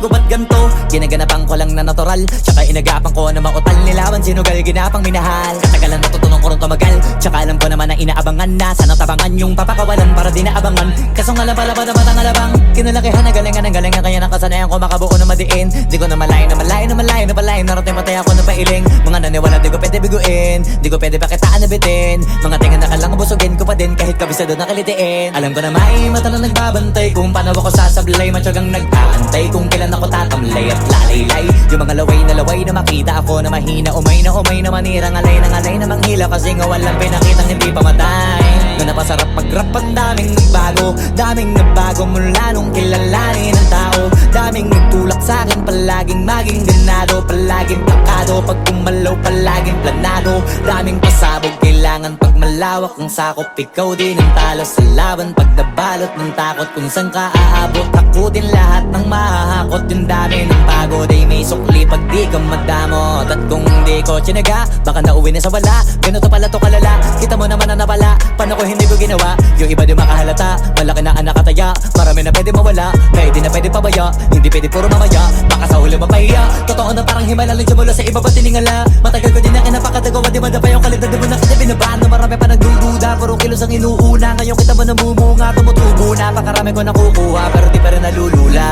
ko ba't ganto? Ginaganapan ko lang na natural, tsaka inagapan ko na mautal. Nilawan sinugal, ginapang minahal. Katagalan natutunan ko rin tumagal, tsaka alam ko naman na inaabangan na. Sana tabangan yung papakawalan para di naabangan. Kaso nga lang pala ba naman ang alabang kinalakihan na galingan ng galingan, kaya nakasanayan ko makabuo na madiin. Di ko na malayo na malayo na malayo na palayo. Narating patay ako na pailing. Mga naniwala di ko pwede biguin, di ko pwede pakitaan na bitin. Mga tinga na kalang busugin ko pa din kahit kabisado na kalitiin. Alam ko na may mata na nagbabantay kung paano ako sasablay. Matyagang nag-aantay kung kailan ako tatamlay at lalaylay. Yung mga laway na makita ako na mahina. Umay na manirang alay na manghila. Kasi nga walang pinakitang hindi pamatay. Na napasarap mag-rap ang daming nagbago. Daming nagbago mula nung kilalanin ng tao. Daming nagtulak sa'kin, palaging maging ganado. Palaging plakado, pag kumalaw palaging planado. Daming pasabog, kailangan pag malawak ang sakop. Ikaw din ang talo sa laban, pag nabalot ng takot. Kung saan ka aabot, ako din lahat ng mahahakot. Yung dami ng pagod ay may sukli pag di ka madamot. At kung hindi ko tsinaga, baka nauwi na sa wala. Ganito pala to kalala, kita mo naman na napala. Paano ko hindi ko ginawa, yung iba di makahalata. Malaki na anak kataya, marami na pwede mawala. Kaya di na pwede pabaya, hindi pwede puro mamaya. Baka sa huli mapahiya, totoo na parang himala lang mula sa iba ba tiningala. Matagal ko din na kinapakatagawa, di madapa yung kalidad. Di mo na kita binabano, marami pa nagdududa. Puro kilos ang inuuna, ngayon kita mo namumunga. Tumutubo na, pakarami ko nakukuha, pero di pa rin nalulula.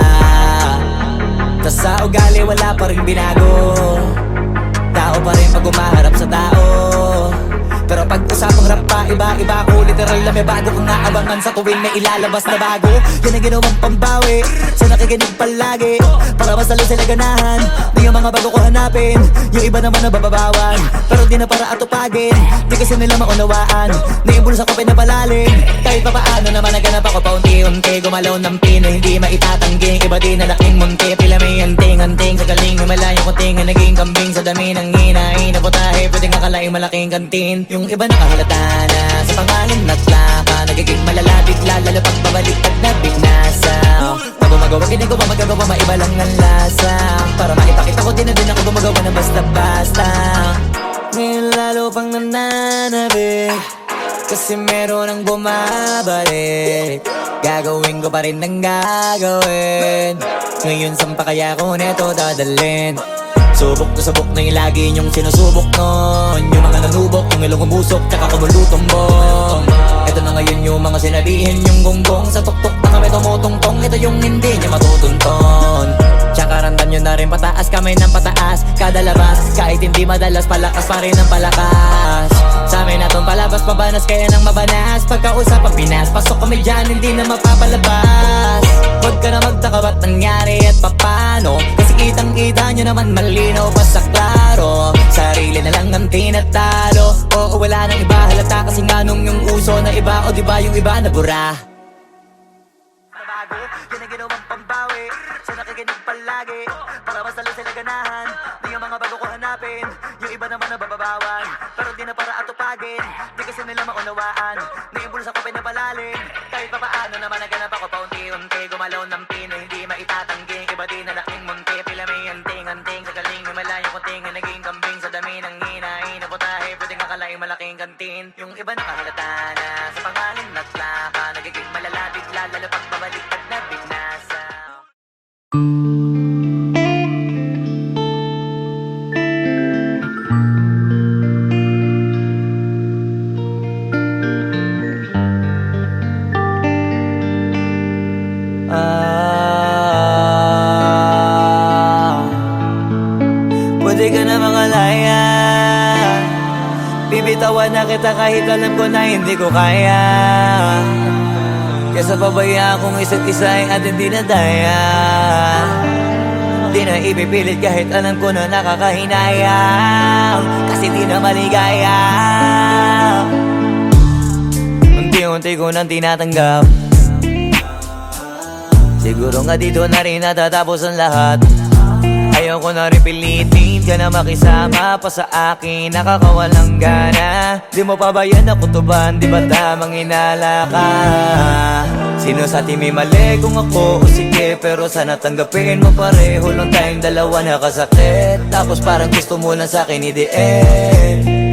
Tas sa ugali wala pa rin binago. Tao pa rin pag umaharap sa tao. Pero pag usapang rap pa, iba-iba ko. Literal na may bago kong naabangan sa tuwing may ilalabas na bago. Yan ang ginawang pambawi, so nakikinig palagi. Para mas lalo sila ganahan, di yung mga bago ko hanapin. Yung iba naman nabababawan, pero di na para atupagin. Di kasi nila maunawaan, naimbulsa ko pinapalalim. Kahit pa paano naman naganap ako paunti-unti. Gumalaw ng pino, hindi maitatanggi. Iba din na laking munti, pila may anting-anting. Sa galing, himalayang kunting, naging kambing. Sa dami ng hinahin na putahe, pwedeng akalaing malaking kantin. Yung iba nakahalata na sa pangalan at laka. Nagiging malala bigla, lalo pag babalik at nabinasa. Pag gumagawa, ginagawa, magagawa, maiba lang ang lasa. Para maipakita ko din na din ako gumagawa na basta-basta. Ngayon lalo pang nananabik, kasi meron ang bumabalik. Gagawin ko pa rin ng gagawin. Ngayon saan pa kaya ko neto dadalhin? Subok to subok na yung lagi niyong sinusubok nun. Yung mga nanubok, yung ilong umusok, tsaka kumulutumbong. Ito na ngayon yung mga sinabihin yung gonggong. Sa tuktok na kami tumutungtong, ito yung hindi niya matutunton. Tsaka randam nyo na rin pataas, kamay ng pataas. Kada labas, kahit hindi madalas, palakas pa rin ang palakas. Sa amin natong palabas, pabanas, kaya nang mabanas. Pagkausap ang Pinas, pasok kami dyan, hindi na mapapalabas. Huwag ka na magtaka ba't nangyari at papano, kasi kitang-kita nyo naman malinaw pa sa klaro. Sarili na lang ang tinatalo. Oo, wala nang iba halata, kasi nga nung yung uso na iba. O diba yung iba na bura. Nabago, yan ang ginawang pambawi, so nakikinig palagi. Para mas lalo sila ganahan, di yung mga bago ko hanapin. Yung iba naman nabababawan, pero di na para atupagin. Di kasi nila maunawaan, naimbulsa ko pinapalalim. Kahit pa paano naman naganap ako paunti-unti. Gumalaw ng pino, hindi maitatanggi. Iba din na laking munti, pila may anting-anting. Sa galing, himalayang kunting, naging kambing. Sa dami ng hinahin na putahe, pwedeng akalaing malaking kantin. Yung iba nakahalata na sa pangalan at laka. Nagiging malala bigla, lalo pag babalik pag nabinasa. Pwede ka na mangalaya, bibitawan na kita kahit alam ko na hindi ko kaya. Kesa pabaya akong isa't isa ay atin di na daya. Di na ipipilit kahit alam ko na nakakahinayang, kasi di na maligaya. Unti-unti ko nang tinatanggap, siguro nga dito na rin natatapos ang lahat. Ayaw ko na rin pilitin ka na makisama pa sa akin, nakakawalang gana. Di mo pa ba yan nakutuban, di ba tamang inala ka? Sino sa atin may mali kung ako o sige, pero sana tanggapin mo pareho lang tayong dalawa nakasakit. Tapos parang gusto mo lang sa akin i-DM.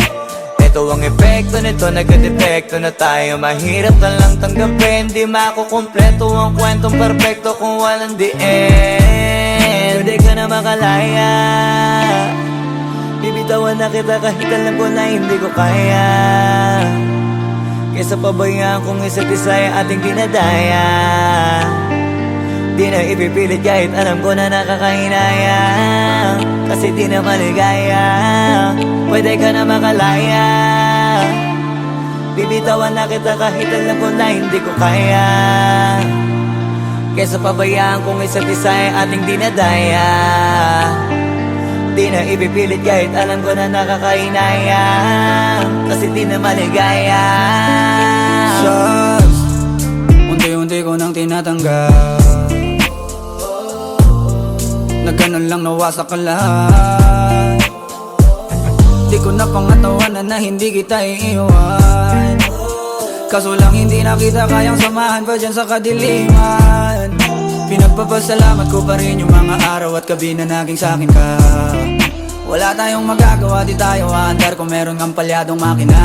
Ito ang epekto nito, nagka-depekto na tayo. Mahirap na lang tanggapin, di makukumpleto ang kwentong perfecto kung walang the end. ka na makalaya. Bibitawan na kita kahit alam ko na hindi ko kaya. Kesa pabayaan kung isa't isa ay ating dinadaya. Di na ipipilit kahit alam ko na nakakahinaya. Kasi di na maligaya. Pwede ka na makalaya. Bibitawan na kita kahit alam ko na hindi ko kaya. Kesa pabayaan kung isa't isa ay ating dinadaya. Di na ipipilit kahit alam ko na nakakahinaya. Kasi di na maligaya. Shucks, unti-unti ko nang tinatanggap. Na ganun lang nawasak ka lahat. Di ko na pangatawanan na hindi kita iiwan. Kaso lang hindi na kita kayang samahan pa dyan sa kadiliman. Pinagpapasalamat ko pa rin yung mga araw at gabi na naging sa'kin ka. Wala tayong magagawa, di tayo aandar kung meron kang palyadong makina.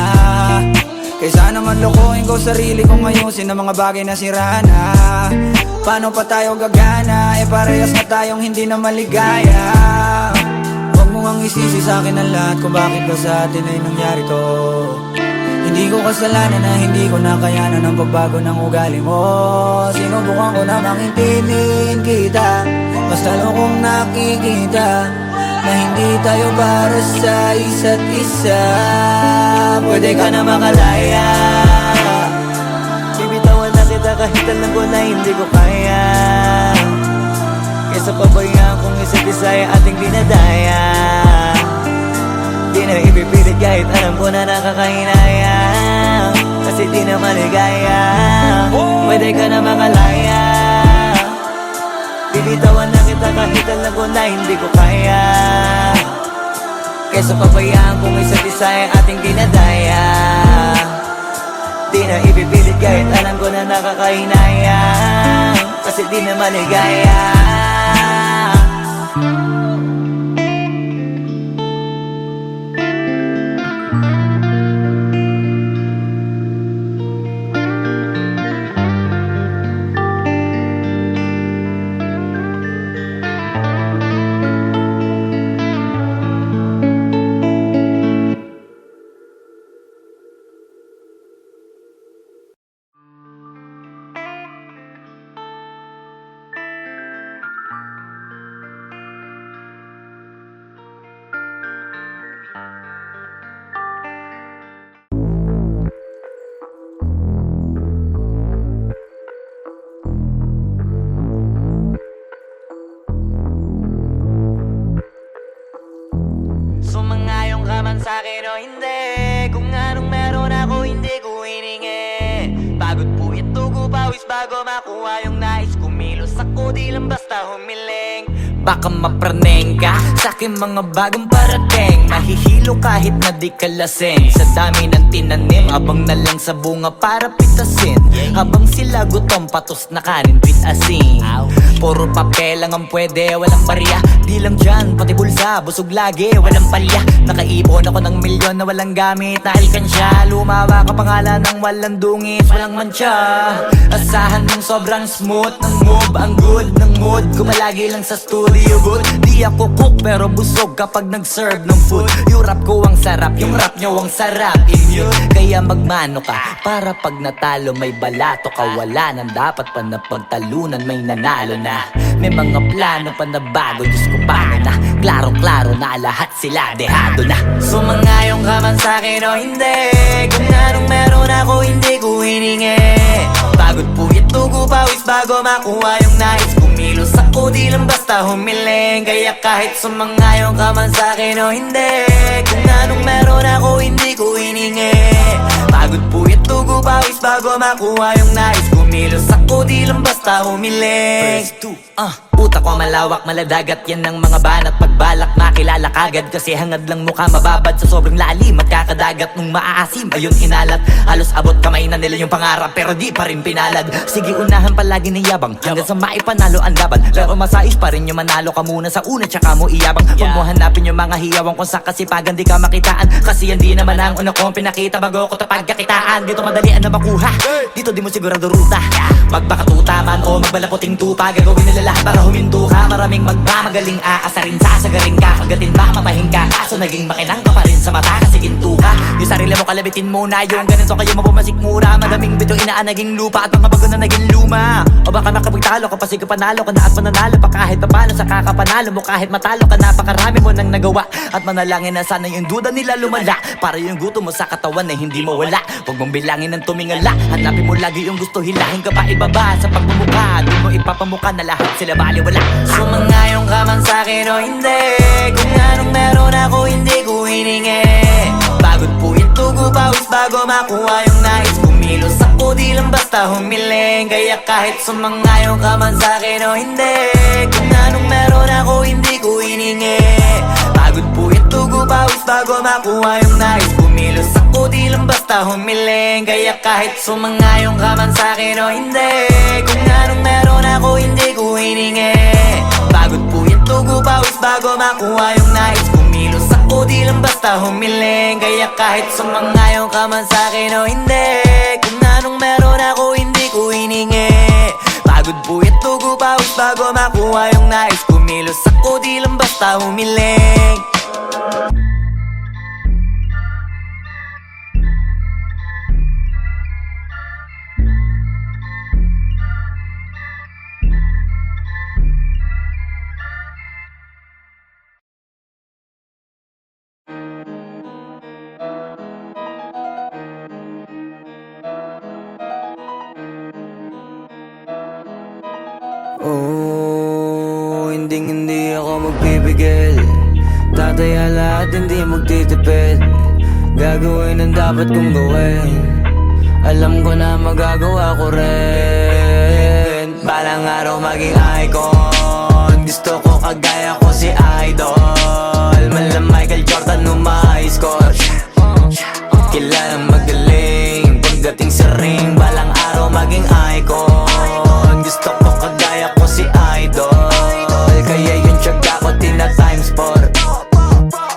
Kaysa naman lokohin ko sarili kong ayusin ang mga bagay na sira na. Paano pa tayo gagana, parehas na tayong hindi na maligaya. Huwag mo ang isisi sa'kin ang lahat kung bakit ba sa atin ay nangyari to. Hindi ko kasalanan na hindi ko nakayanan ang pagbago ng ugali mo. Sinubukan ko na makintindihin kita, basta lang kong nakikita na hindi tayo para sa isa't isa. Pwede ka na makalaya. Bibitawan na kita kahit alam ko na hindi ko kaya. Kesa pabayaan kung isa't isa ay ating dinadaya. Di na ipipilit kahit alam ko na nakakahinaya. Kasi di na maligaya. Pwede ka na makalaya. Bibitawan na kita kahit alam ko na hindi ko kaya. Kesa pabayaan kung isa't isa ay ating dinadaya. Di na ipipilit kahit alam ko na nakakahinaya. Kasi di na maligaya. Sumangayong ka man sa'kin o hindi, kung anong meron ako hindi ko hiningi. Pagod puyat dugo pawis bago makuha yung nais. Kumilos ako di lang basta humiling. Baka mapraneng ka sa'kin mga bagong parating. Mahihilo kahit na di ka lasing. Sa dami ng tinanim, abang na lang sa bunga para pitasin. Habang sila gutom, patos na kanin with asin. Puro papel lang ang pwede, walang barya. Di lang dyan, pati bulsa, busog lagi, walang palya. Nakaipon ako ng milyon na walang gamit na alkansya. Lumawa ka pangalan ng walang dungis, walang mancha. Asahan mong sobrang smooth ng move, ang good ng mood. Kumalagi lang sa studio booth. Di ako cook pero busog kapag nag-serve ng food. Yung rap ko ang sarap, yung rap nyo ang sarap. Immune, kaya magmano ka para pag natalo may balato ka. Wala nang dapat pa na pagtalunan, may nanalo na. May mga plano pa na bago, Diyos ko paano na. Klarong-klaro na lahat sila dehado na. Sumangayong ka man sa'kin o hindi, kung anong meron ako hindi ko hiningi. Pagod puyat dugo pawis bago makuha yung nais. Kumilos ako di lang basta humiling. Kaya kahit sumangayong ka man sa'kin o hindi, kung anong meron ako hindi ko hiningi. Pagod puyat dugo pawis bago makuha yung nais. Kumilos ako di lang basta humiling. Utak ko malawak, maladagat yan ng mga banat. Pagbalak makilala kagad kasi hangad lang mukha mababad sa sobrang lalim at kakadagat. dagat nung maaasim ayun inalat. Halos abot kamay na nila yung pangarap pero di pa rin pinalad. Sige unahan palagi ng yabang hanggang sa maipanalo ang laban. Pero masais pa rin yung manalo ka muna sa una tsaka mo iyabang. Huwag mo hanapin yung mga hiyawang kung sa kasipagan di ka makitaan. Kasi yan di naman ang una kong pinakita bago ko tapagkakitaan. Dito madalian na makuha, dito di mo sigurado ruta. Magpakatuta man o magbalaputing tupa, gagawin nila lahat para huminto ka. Maraming magmamagaling aasarin, sasagarin ka, kagatin ba mapahing ka. Kaso naging makinang ka pa rin sa mata kasi ginto ka. Yung sarili mo kalabitin muna, yung ganito kayo mabumasik mura. Madaming bito inaan naging lupa at mga bago na naging luma. O baka makapagtalo ka pa sige panalo ka na at mananalo pa kahit papalo sa kakapanalo mo. Kahit matalo ka napakarami mo nang nagawa at manalangin na sana yung duda nila lumala para yung gutom mo sa katawan ay hindi mawala. Huwag mong bilangin ng tumingala, hanapin mo lagi yung gusto, hilahin ka pa ibaba sa pagmumukha. Di mo ipapamukha na lahat sila baliwala. Sumangayon ka man sa'kin o hindi, kung anong meron ako hindi ko hiningi. Pagod po ito pawis bago makuha yung nais. Kumilos ako di lang basta humiling. Kaya kahit sumangayon ka man sa'kin o hindi, kung anong meron ako hindi ko hiningi. Pagod po ito pawis bago makuha yung nais. Kumilos ako di lang basta humiling. Kaya kahit sumangayon ka man sa'kin o hindi, kung anong meron ako hindi ko hiningi. Pagod po ito pawis bago makuha yung nais. Kumilos ako di lang basta humiling. Kaya kahit sumangayon ka man sa'kin o hindi, kung anong meron ako hindi ko hiningi. Pagod po ito pawis bago makuha yung nais. Kumilos ako di lang basta humiling. Oh, hindi ako magpipigil. Tataya lahat, hindi magtitipid. Gagawin ang dapat kong gawin. Alam ko na magagawa ko rin. Balang araw maging icon. Gusto ko kagaya ko si Idol. Malam Michael Jordan nung ma-score. Kilalang magaling pagdating sa ring. Balang araw maging icon. Gusto ko kagaya ko si Idol. Kaya yung tiyaga ko tina times 4.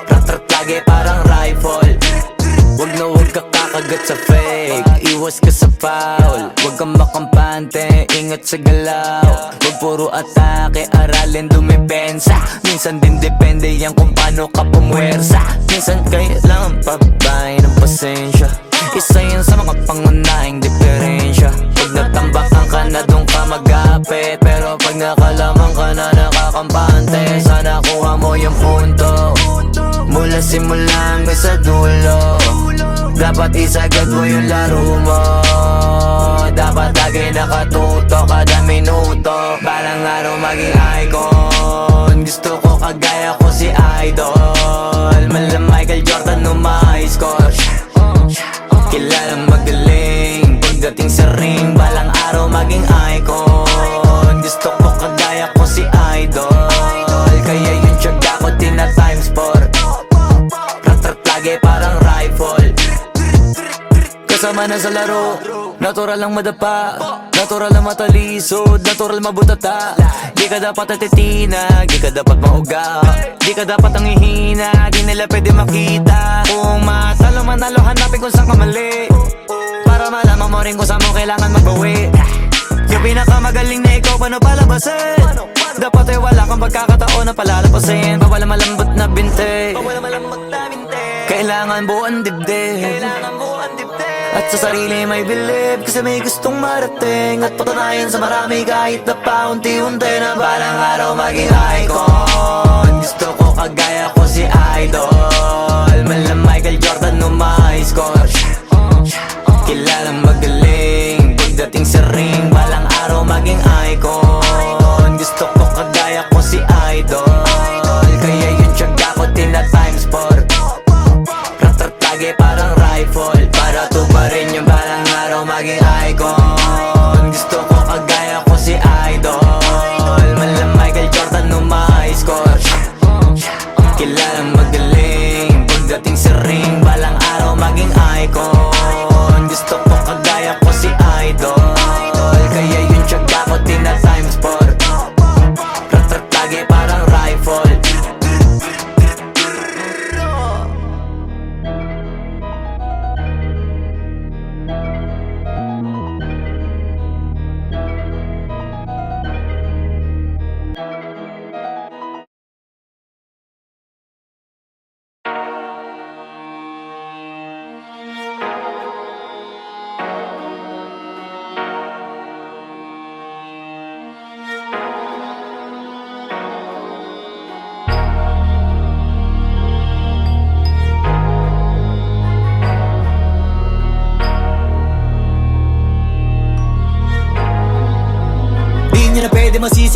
Rat-rat lagi parang rifle. Wag na wag ka kakagat sa fake. Iwas ka sa foul. Wag kang makampante, ingat sa galaw. Wag puro atake, aralin dumipensa. Minsan din depende yan kung paano ka pumwersa. Minsan kailangan pabay ng pasensya. Isa yan sa mga pangunahing diferensya. Pag natambakan ka na doon ka mag-apit, pero pag nakalaman ka na nakakampante, sana kuha mo yung punto. Mula simula hanggang sa dulo, dapat isagad mo yung laro mo. Dapat lagi nakatuto kada minuto. Balang araw maging icon. Gusto ko kagaya ko si Idol. Malam Michael Jordan nung ma-score. Kilalang magaling pagdating sa ring. Balang araw maging icon. Gusto ko kagaya ko si Idol. Kaya yung tiyaga ko tina times 4. Rat-rat lagi parang rifle. Kasama na sa laro, natural lang madapa, natural lang matalisod, natural mabutata. Di ka dapat atitina, di ka dapat mauga, di ka dapat ang ihina, di nila pwede makita. Kung matalo manalo, hanapin kung saan ka mali, para malaman mo rin kung saan mo kailangan magbawi. Yung pinakamagaling na ikaw, paano palabasin? Dapat ay wala kang pagkakataon na palalapasin. Bawal malambot na binte, kailangan buuan dibdib. At sa sarili may believe, kasi may gustong marating. At patunayan sa marami kahit na paunti-unti, na balang araw maging icon. Gusto ko kagaya ko si Idol. Malam Michael Jordan nung ma-score. Kilalang magaling pagdating sa ring. Balang araw maging icon. Gusto ko kagaya ko si Idol. Kaya yung tiyaga ko tina times 4. Rat-rat lagi parang rifle. Para tuparin yung balang araw maging icon. Gusto ko kagaya ko si Idol. Malam Michael Jordan nung ma-score. Kilalang magaling pagdating sa ring. Balang araw maging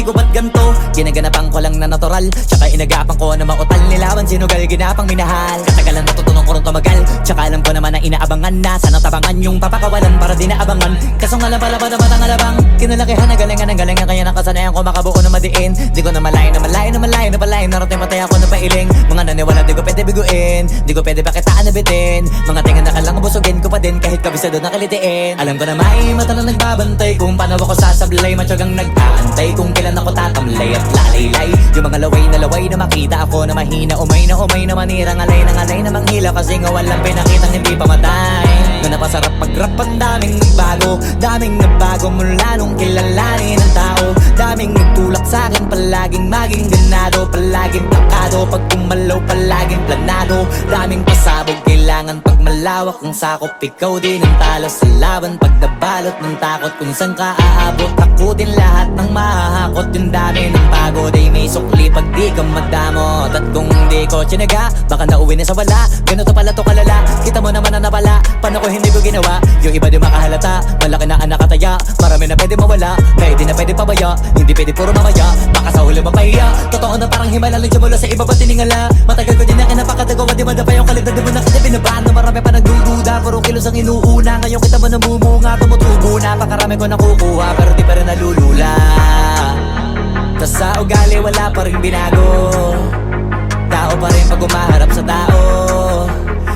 isip ko ba't ganto? Ginaganapan ko lang na natural, tsaka inagapan ko na mautal. Nilawan sinugal, ginapang minahal. Katagalan natutunan ko rin tumagal, tsaka alam ko naman na inaabangan na. Sana tabangan yung papakawalan para di naabangan. Kaso nga lang pala ba naman ang alabang kinalakihan na galingan ng galingan, kaya nakasanayan ko makabuo na madiin. Di ko na malayo na malayo na malayo na palayo. Narating matay ako na pailing. Mga naniwala di ko pwede biguin, di ko pwede pakitaan na bitin. Mga tingan na kalang busugin ko pa din kahit kabisado na kalitiin. Alam ko na may mata na nagbabantay kung paano ako sasablay. Matyagang nag-aantay kung kailan ako tatamlay at lalaylay. Yung mga laway na makita ako na mahina. Umay na manira, ngalay na manghila. Kasi nga walang pinakitang hindi pamatay. Na napasarap pag-rap ang daming nagbago mula nung kilalanin ang tao. Daming nagtulak sa'kin, palaging maging ganado, palaging takado. Pag kumalaw, palaging planado. Daming pasabog, kailangan pag malawak ang sakop. Ikaw din ang talo sa laban, pag nabalot ng takot. Kung saan ka aabot, ako din lahat ng mahahakot. Yung dami ng pagod ay may sukli pag di ka madamot. At kung di ko tsinaga, baka nauwi na sa wala. Ganito pala to kalala, kita mo naman na napala. Paano ko hindi ko ginawa, yung iba di makahalata. Malaki na anak kataya, marami na pwede mawala. Kaya di na pwede pabaya, hindi pwede puro mamaya. Baka sa huli mapahiya, totoo na parang himala lang siya mula sa iba ba tiningala. Matagal ko din na kinapakatagawa, di madapa yung kalibdad. Di mo na kita binabaan na marami pa nagdududa. Puro kilos ang inuuna, ngayon kita mo namumunga. Tumutubo na, pakarami ko nakukuha, pero di pa rin nalulula. Tas sa ugali wala pa rin binago, tao pa rin pag umaharap sa tao.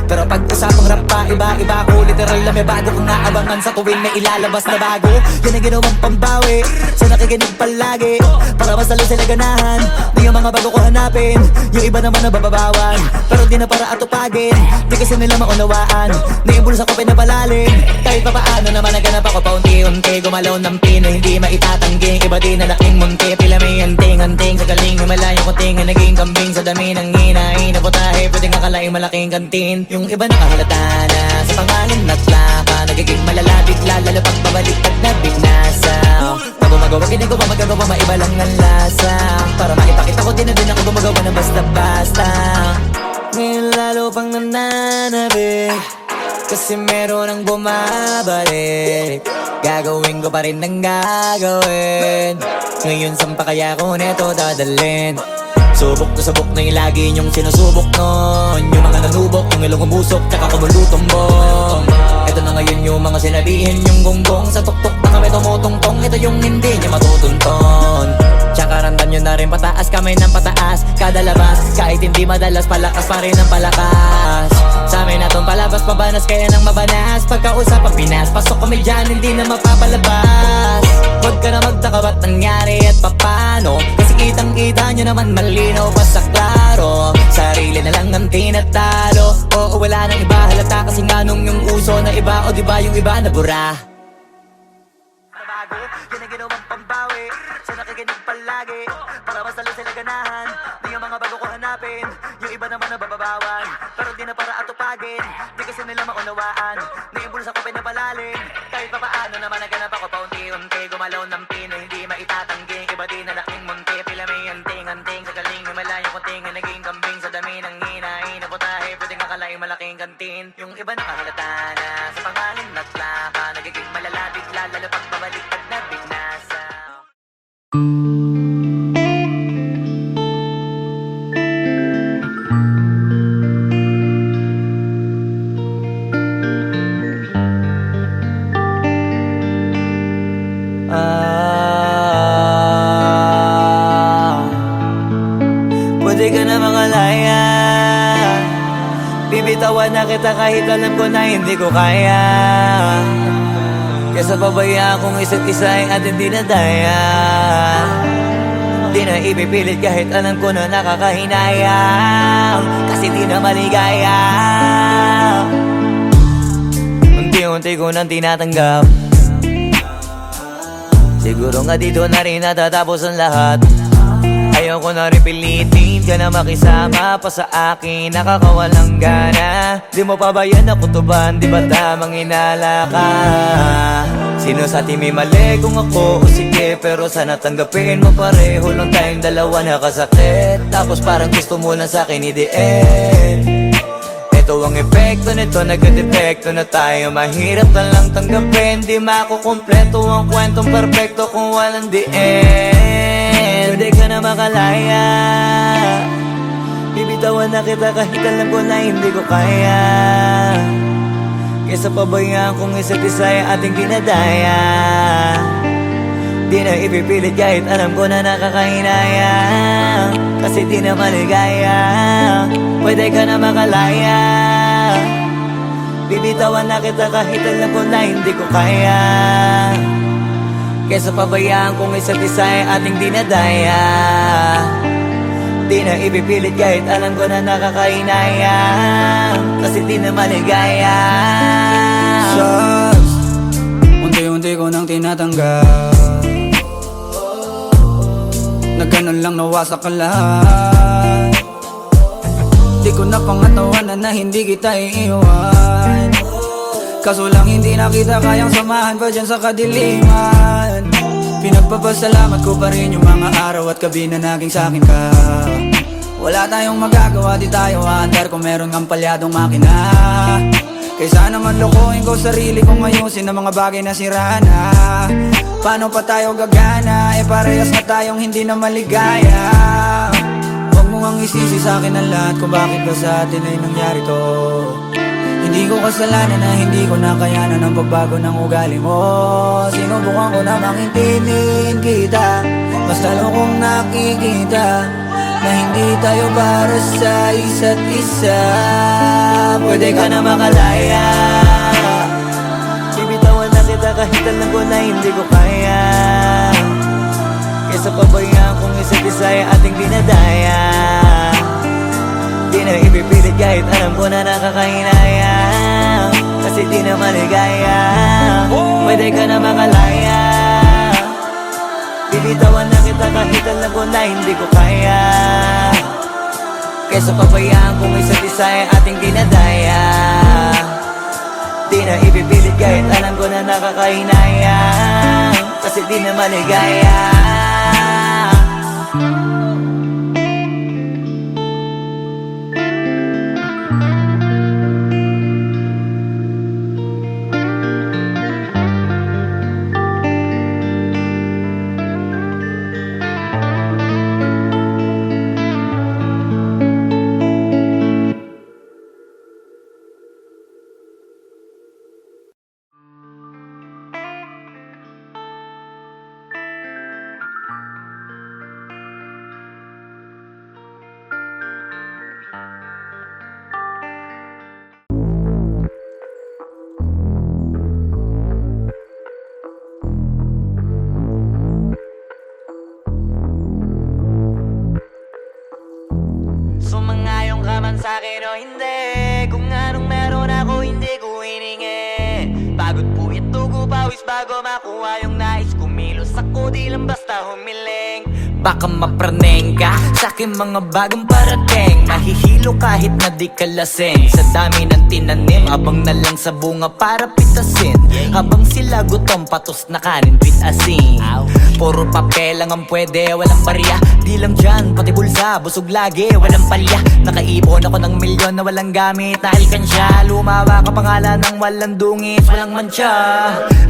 Pero pag usapang rap pa, iba-iba ko. Literal na may bago kong naabangan sa tuwing may ilalabas na bago. Yan ang ginawang pambawi sa nakikinig palagi, para mas lalo sila ganahan. Di yung mga bago ko hanapin, yung iba naman nababawan. Pero di na para atupagin, di kasi nila maunawaan. Naibulsa ko pinapalalim, kahit pa paano naman naganap ako paunti-unti. Gumalaw ng pino, hindi maitatangging. Iba di na laking munti, pila may anting-anting. Sa galing himalayo ko tingin, naging kambing. Sa dami ng hinahin na putahe, pwedeng akalaing malaking kantin. Yung iba nakahalata na sa pangalan at laka, nagiging malala bigla, lalo pag pabaliktad na bignasa. Pag gumagawa, ginagawa, magagawa, maiba lang ang lasa. Para maipakita ko din na din ako gumagawa ng basta-basta. Ngayon lalo pang nananabik, kasi meron ang bumabalik. Gagawin ko pa rin ang gagawin. Ngayon saan pa kaya ko neto dadalhin? Subok na yung lagi niyong sinusubok nun. Yung mga nanubok, yung ilong umusok, tsaka kumulutumbong. Ito na ngayon yung mga sinabihin yung gonggong. Sa tuktok na kami tumutungtong, ito yung hindi niya matutunton. Tsaka ramdam nyo na rin pataas, kamay ng pataas. Kada labas, kahit hindi madalas, palakas pa rin ang palakas. Sa amin na tong palabas, pabanas, kaya nang mabanas. Pagkausap ang Pinas, pasok kami dyan, hindi na mapapalabas. Huwag ka na magtaka ba't nangyari at papano, kasi kitang-kita nyo naman malinaw pa sa klaro. Sarili na lang ang tinatalo, oo wala nang iba halata. Kasi nga nung yung uso na iba, o diba yung iba na bura. Nabago, yan ang ginawang pambawi sa nakikinig palagi, para mas lalo sila ganahan. Di yung mga bago ko hanapin, yung iba naman nababawan. Pero di na para atupagin, di kasi nila maunawaan. Naimbulsa ko pinapalalim, kahit pa paano naman naganap ako paunti-unti. Gumalaw ng pino, hindi maitatangging. Iba di na laking munti, pila may anting-anting. Sa galing himalayo ko tingin, naging kambing. Sa dami ng hinahin na putahe, pwedeng akalaing malaking kantin. Yung iba nakahalata na sa pangalan at laka, nagiging malala bigla, lalo pag babaliktad na bignasa. Pwede ka na mangalaya, bibitawan na kita kahit alam ko na hindi ko kaya. Kesa pabayaan kong isa't isa ay atin di na daya. Di na ipipilit kahit alam ko na nakakahinayang, kasi di na maligaya. Unti-unti ko nang tinatanggap, siguro nga dito na rin natatapos ang lahat. Ayaw ko na rin pilitin ka na makisama pa sa akin, nakakawalang gana. Di mo pa ba yan nakutuban, di ba tamang inala ka? Sino sa atin may mali, kung ako o sige? Pero sana tanggapin mo pareho lang tayong dalawa nakasakit. Tapos parang gusto mo na sa akin i-end. Ito ang epekto nito, nagka-depekto na tayo. Mahirap na lang tanggapin, di makukumpleto ang kwentong perfecto kung walang the end. Pwede ka na makalaya, bibitawan na kita kahit alam ko na hindi ko kaya. Kesa pabayaan kung isa't isa ay ating dinadaya. Di na ipipilit kahit alam ko na nakakahinaya, kasi di na maligaya. Pwede ka na makalaya, bibitawan na kita kahit alam ko na hindi ko kaya. Kesa pabayaan kung isa't isa ay ating dinadaya. Di na ipipilit kahit alam ko na nakakahinaya, kasi di na maligaya. Shots, unti-unti ko nang tinatanggap, na ganun lang nawasak ka lahat. Di ko na pangatawanan na hindi kita iiwan, kaso lang hindi na kita kayang samahan pa dyan sa kadiliman. Pinagpapasalamat ko pa rin yung mga araw at gabi na naging sa'kin ka. Wala tayong magagawa, di tayo aandar kung meron kang palyadong makina. Kaysa naman lokohin ko sarili kong ayusin ang mga bagay na sira na. Paano pa tayo gagana, parehas na tayong hindi na maligaya. Huwag mo ngang isisi sa'kin ang lahat kung bakit ba sa atin ay nangyari to. Hindi ko kasalanan na hindi ko nakayanan ang pagbago ng ugali mo. Sinubukan ko namang intindihin kita, basta lang kong nakikita na hindi tayo para sa isa't isa. Pwede ka na makalaya, bibitawan na kita kahit alam ko na hindi ko kaya. Kesa pabayaan kung isa't isa ay ating dinadaya. Di na ipipilit kahit alam ko na nakakahinaya, kasi di na maligaya. Pwede ka na makalaya, bibitawan na kita kahit alam ko na hindi ko kaya. Kesa pabayaan kung isa't isa ay ating dinadaya. Di na ipipilit kahit alam ko na nakakahinaya, kasi di na maligaya. Sumangayong ka man sa'kin o hindi, kung anong meron ako hindi ko hiningi. Pagod po ito ko pawis bago makuha yung nais. Kumilos ako di lang basta humiling. Baka mapraneng ka sa'kin mga bagong parating. Mahihilo kahit na di ka lasing. Sa dami ng tinanim, abang na lang sa bunga para pitasin. Habang sila gutom, patos na kanin with asin. Puro papel lang ang pwede, walang barya. Di lang dyan, pati bulsa, busog lagi, walang palya. Nakaipon ako ng milyon na walang gamit na alkansya. Lumawa ka pangalan ng walang dungis, walang mancha.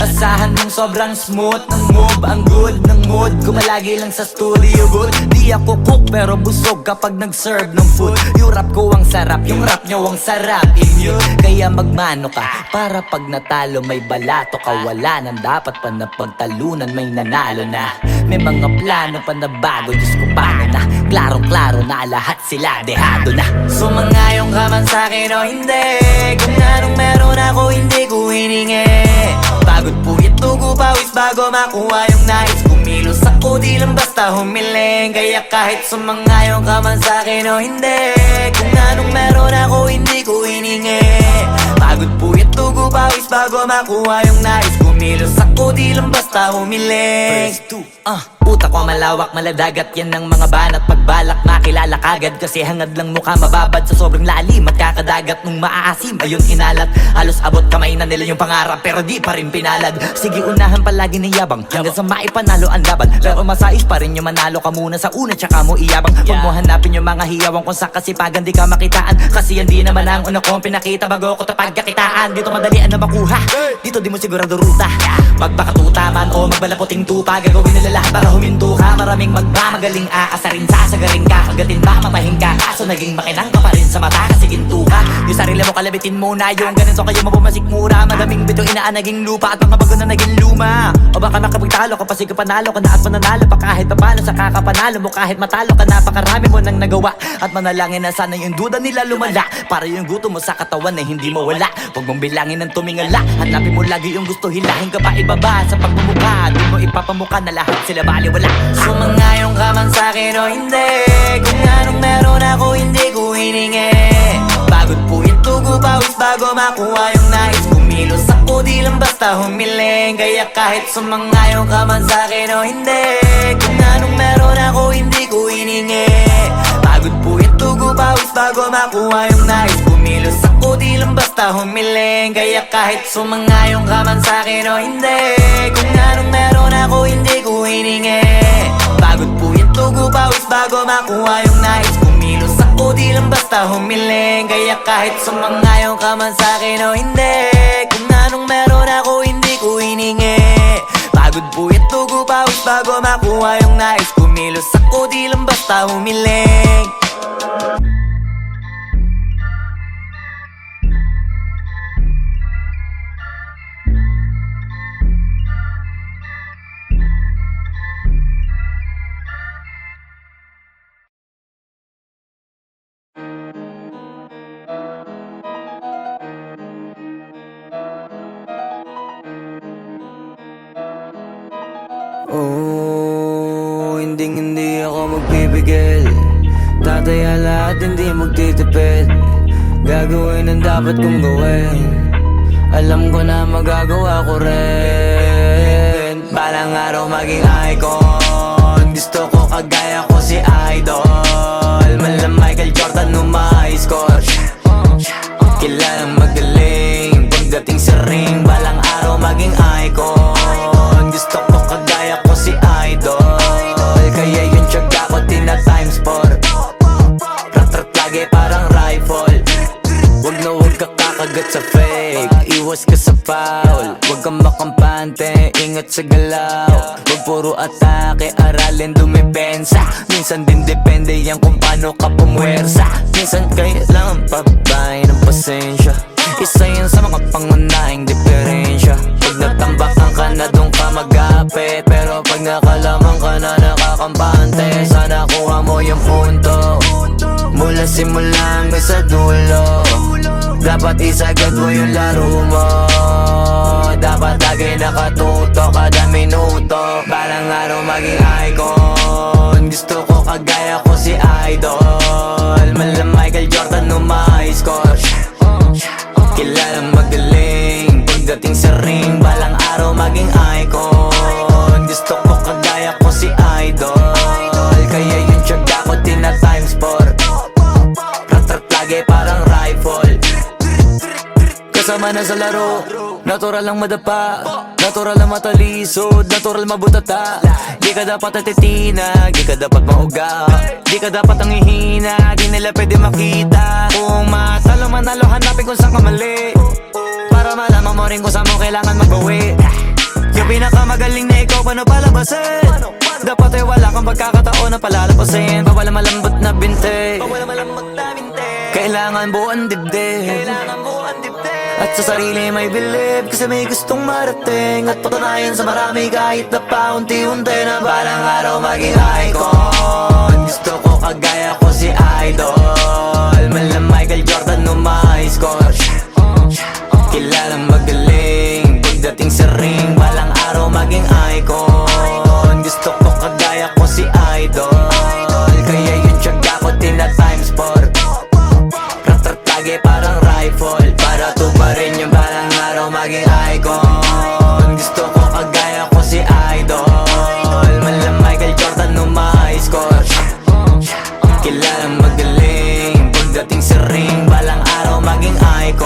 Asahan mong sobrang smooth ng move, ang good ng mood. Kumalagi lang sa studio booth. Di ako cook pero busog kapag nag-serve ng food. Yung rap ko ang sarap, yung rap nyo ang sarap. Immune, kaya magmano ka para pag natalo may balato ka. Wala nang dapat pa na pagtalunan, may nanalo na. May mga plano pa na bago, Diyos ko paano na. Klarong-klaro na lahat sila dehado na. Sumangayong ka man sa'kin o hindi, kung anong meron ako hindi ko hiningi. Pagod po ito ko pawis bago makuha yung nais. Kumilos ako di lang basta humiling. Kaya kahit sumangayong ka man sa'kin o hindi, kung anong meron ako hindi ko hiningi. Pagod po ito ko pawis bago makuha yung nais. Kumilos ako di lang basta humiling. Utak ko malawak, maladagat yan ng mga banat. Pagbalak makilala kagad, kasi hangad lang mukha mababad sa sobrang lalim at kakadagat nung maaasim. Ayun inalat, halos abot kamay na nila yung pangarap pero di pa rin pinalad. Sige unahan palagi ni yabang hanggang sa maipanalo ang laban. Pero masais pa rin yung manalo ka muna sa una tsaka mo iyabang. Huwag mo hanapin yung mga hiyawang kung sa kasipagan di ka makitaan. Kasi yan di naman ang una kong pinakita bago ko tapagkakitaan. Dito madalian na makuha, dito di mo sigurado ruta. Magbakatuta man o magbalaputing tupa, gagawin nila lahat para huminto ka. Maraming magmamagaling aasarin, sasagaring ka, kagatin ba, mapahin ka. Kaso naging makinang ka pa rin sa mata kasi ginto ka. Yung sarili mo kalabitin muna, yung ganito kayo mabumasik mura. Madaming bito inaan naging lupa at mga bago na naging luma. O baka makapagtalo ka pa, sige panalo ka na at mananalo pa kahit papano sa kakapanalo mo. Kahit matalo ka, napakarami mo nang nagawa. At manalangin na sana yung duda nila lumala, para yung gutom mo sa katawan ay hindi mawala. Huwag mong bilangin ng tumingala, hanapin mo lagi yung gusto, hilahin ka pa ibaba. Sa pagmumukha, doon mo ipapamuka na lahat sila baliwala. Sumangayon ka man sa'kin o hindi, kung anong meron ako hindi ko hiningi. Pagod po itugo pawis bago makuha yung nais. Kumilos ako di lang basta humiling. Kaya kahit sumangayon ka man sa'kin o hindi, kung anong meron ako hindi ko hiningi. Pagod po itugo pawis bago makuha yung nais. Kumilos ako di lang basta humiling. Kaya kahit sumangayon ka man sa'kin o hindi, kung anong meron ako hindi ko hiningi. Pagod po itugo pawis bago makuha yung nais. Kumilos ako di lang basta humiling. Kaya kahit sumangayon ka man sa'kin o hindi, kung anong meron ako hindi ko hiningi. Pagod po itugo pawis bago makuha yung nais. Kumilos ako di lang basta humiling. Oh, hindi ako magpipigil. Tataya lahat, hindi magtitipid. Gagawin ang dapat kong gawin. Alam ko na magagawa ko rin. Balang araw maging icon. Gusto ko kagaya ko si Idol. Mala Michael Jordan score. Kilalang magaling pagdating sa ring. Balang araw maging icon. Gusto ko kagaya ko si Idol. Kaya yung tiyaga ko tina-times 4. Rat-rat lagi parang rifle. Wag na wag ka kakagat sa fake. Iwas ka sa foul. Wag kang makampante, ingat sa galaw. Wag puro atake, aralin dumipensa. Minsan din depende yan kung paano ka pumwersa. Minsan kailangan pabay ng pasensya. Isa yan sa mga pangunahing diferensya. Pag natambakan ka na doon ka magapit, pero pag nakalaman ka na nakakampante, sana kuha mo yung punto. Mula simula hanggang sa dulo, dapat isagad mo yung laro mo. Dapat lagi nakatuto kada minuto. Balang araw maging icon. Gusto ko kagaya ko si Idol. Mala Michael Jordan score. Kilalang magaling pagdating sa ring. Balang araw maging icon. Gusto ko kagaya ko si Idol. Kaya yung tiyaga ko tina-times 4. Rat-rat lagi parang rifle. Kasama na sa laro, natural lang madapa, natural lang matalisod, natural mabutata. Di ka dapat atitina, di ka dapat mauga, di ka dapat ang ihina, di nila pwede makita. Kung matalo manalo, hanapin kung saan ka mali, para malaman mo rin kung saan mo kailangan magbawi. Yung pinakamagaling na ikaw, paano palabasin? Dapat ay wala kang pagkakataon na palalapasin. Bawal malambot na binte, kailangan buuan dibdib. At sa sarili may believe, kasi may gustong marating. At patunayan sa marami kahit na paunti-unti, na balang araw maging icon. Gusto ko kagaya ko si Idol. Mala Michael Jordan score. Kilalang magaling pagdating sa ring. Balang araw maging icon. Gusto ko kagaya ko si Idol. Kaya yung tiyaga ko tina-times 4. Rat-rat lagi parang rifle. Para tuparin yung balang araw maging icon. Gusto ko kagaya ko si Idol. Mala Michael Jordan score. Kilalang magaling pagdating sa ring. Balang araw maging icon.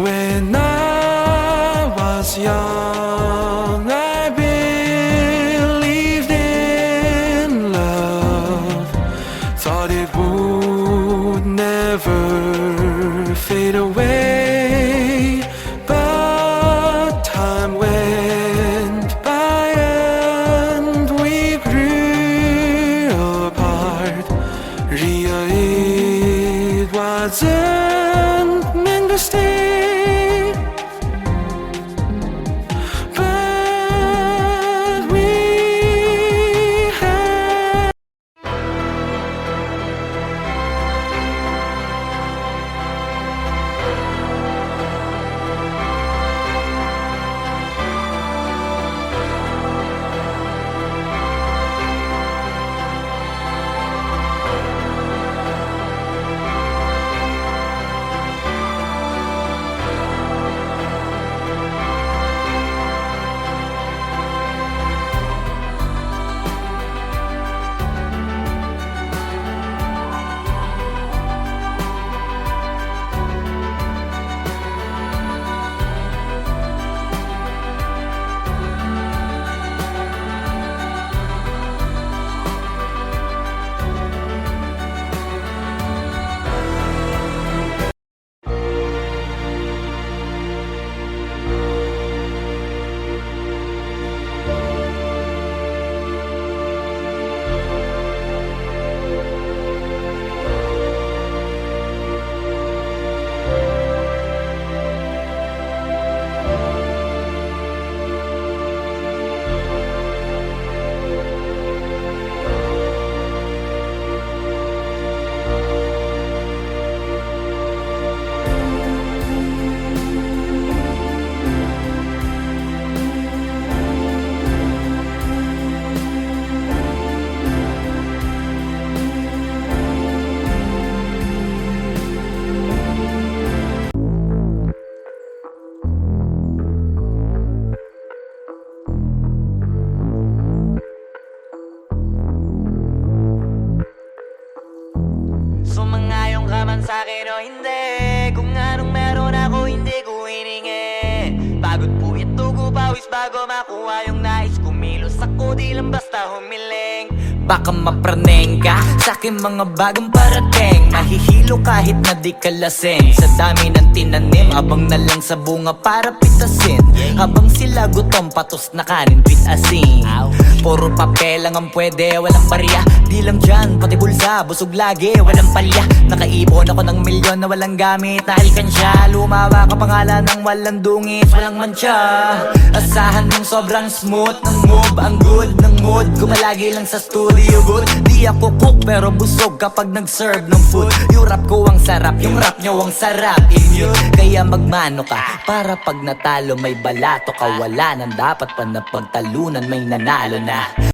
When I was young, I believed in love. Thought it would never fade away. But time went by and we grew apart. Ria, it wasn't meant to stay. But we had Sumangayong ka man sa'kin o hindi, kung anong meron ako hindi ko hiningi. Pagod po ito ko pawis bago makuha yung nais. Kumilos ako di lang basta humiling. Baka mapraneng ka sa'kin mga bagong parating. Mahihilo kahit na di ka lasing. Sa dami ng tinanim, abang na lang sa bunga para pitasin. Habang sila gutom, patos na kanin, pitasin. Puro papel lang ang pwede, walang barya. Di lang dyan, pati bulsa, busog lagi, walang palya. Nakaipon ako ng milyon na walang gamit na alkansya. Lumawa ka pangalan ng walang dungis, walang mancha. Asahan mong sobrang smooth ng move, ang good ng mood. Gumalagi lang sa studio booth. Di ako cook pero busog kapag nag-serve ng food. Yung rap ko ang sarap, yung rap nyo ang sarap. Immune, kaya magmano ka para pag natalo may balato ka. Wala nang dapat pa na pagtalunan, may nanalo na.